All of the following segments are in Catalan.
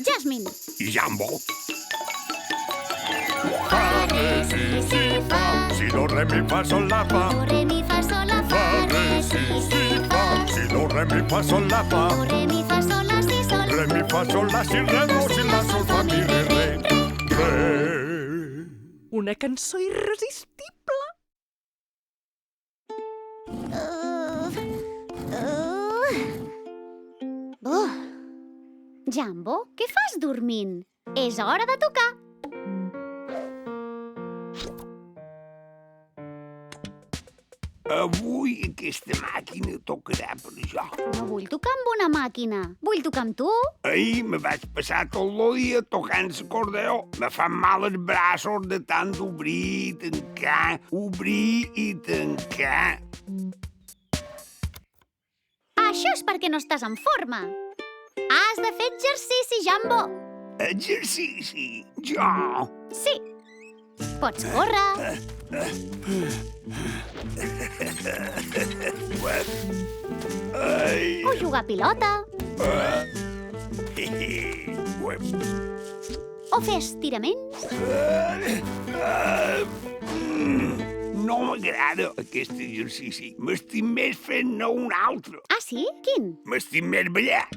Jasmine. I Jambo. Fa, re, si, fa. Si, do, re, mi, fa, sol, la, fa. Do, re, mi, fa, sol, la, fa. Fa, re, si, fa. Si, do, re, mi, fa, sol, la, fa. Do, re, mi, fa, sol, la, si, sol. Re, mi, fa, sol, la, si, re, do, si, la, sol, fa, mi, re, re. Una cançó irresistible. Jambo, què fas dormint? És hora de tocar. Avui aquesta màquina tocarà per jo. No vull tocar amb una màquina. Vull tocar amb tu. Ahir me vaig passar tot el dia tocant l'acordeó. Me fan mal els braços de tant d'obrir i tancar, obrir i tancar. Això és perquè no estàs en forma. Has de fer exercici, Jambo. Exercici? Jo? Sí. Pots córrer. Ai. O jugar a pilota. O fer estiraments. No m'agrada aquest exercici. M'estic més fent-ne un altre. Ah, sí? Quin? M'estic més ballar.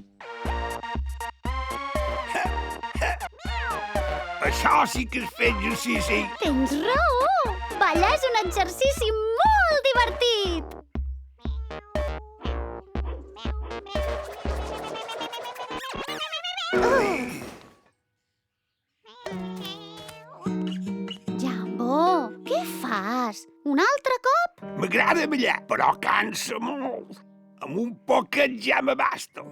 Això sí que és fer exercici. Tens raó. Ballar és un exercici molt divertit. Jambo, què fas? Un altre cop? M'agrada ballar, però cansa molt. Amb un poquet ja me basta.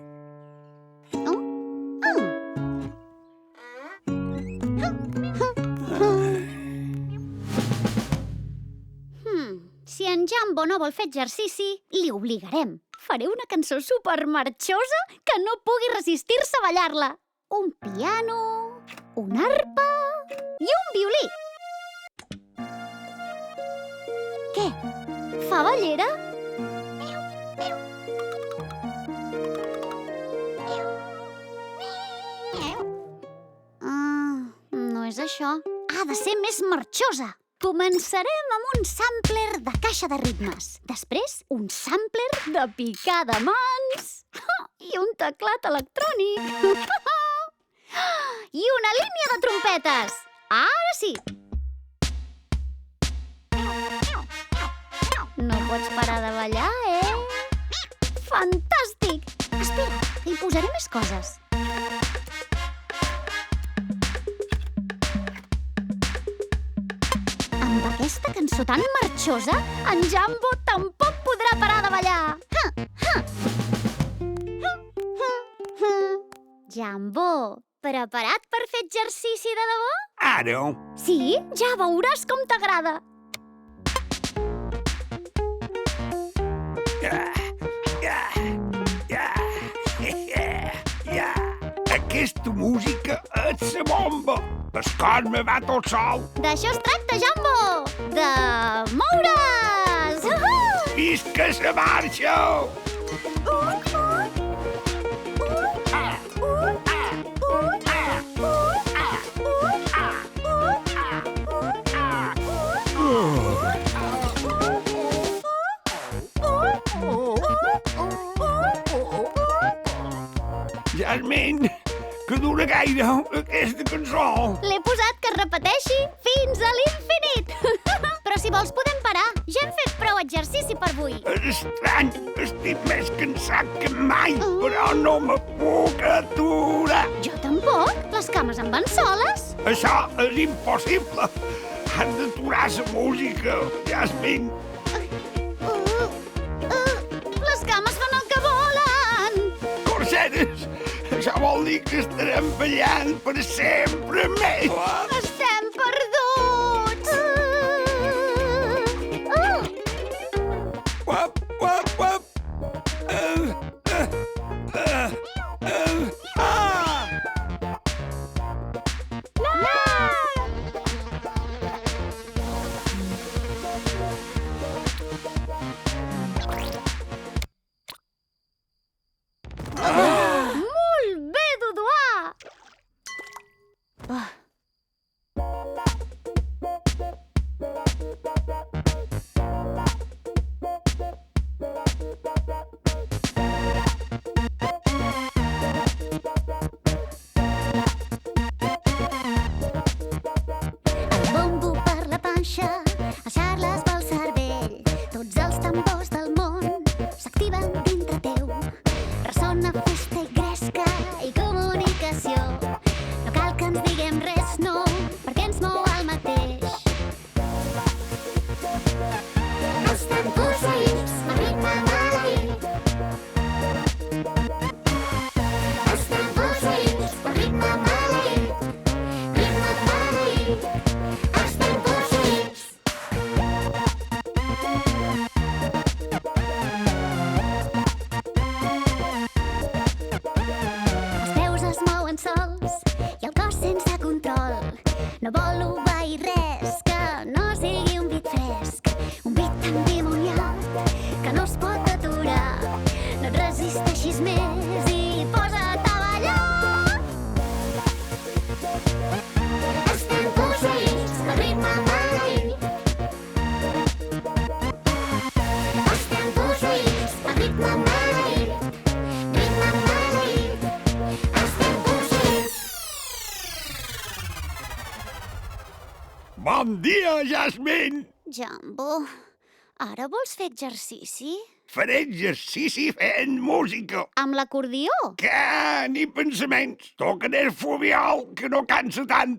Si en Jambo no vol fer exercici, li obligarem. Faré una cançó supermarxosa que no pugui resistir-se a ballar-la. Un piano, una arpa i un violí. Què? Fa ballera? No és això. Ha de ser més marxosa. Començarem amb un sampler de caixa de ritmes. Després, un sampler de picar de mans. I un teclat electrònic. I una línia de trompetes. Ara sí. No pots parar de ballar, Fantàstic! Espera, hi posaré més coses. Amb aquesta cançó tan marxosa, en Jambo tampoc podrà parar de ballar. Jambo, preparat per fer exercici de debò? Ara? Sí, ja veuràs com t'agrada. Aquesta música és la bomba. El cor me va tot sol. D'això es tracta, Jambo! De moure's! Visca la marxa! Jasmine, que dura gaire aquesta cançó. L'he posat que es repeteixi fins a l'infinit. Però si vols podem parar. Ja hem fet prou exercici per avui. És estrany, estic més cansat que mai, però no me puc aturar. Jo tampoc. Les cames em van soles. Això és impossible. Has d'aturar la música, Jasmine. Les cames fan el que volen. Corseres, això vol dir que estarem ballant per sempre més. Estem perduts. Uap, uap, uap. Molt bé, Duduà! No vol obeir res que no sigui un beat fresc, un beat endimoniat que no es pot aturar. No et resisteixis més i posa't a ballar. Estem posseïts pel ritme maleït. Estem posseïts pel ritme maleït. Ritme maleït. Estem posseïts. Bon dia, Jasmine! Jambo, ara vols fer exercici? Faré exercici fent música. Amb l'acordió? Que ni pensaments. Tocaré el fluvial, que no cansa tant.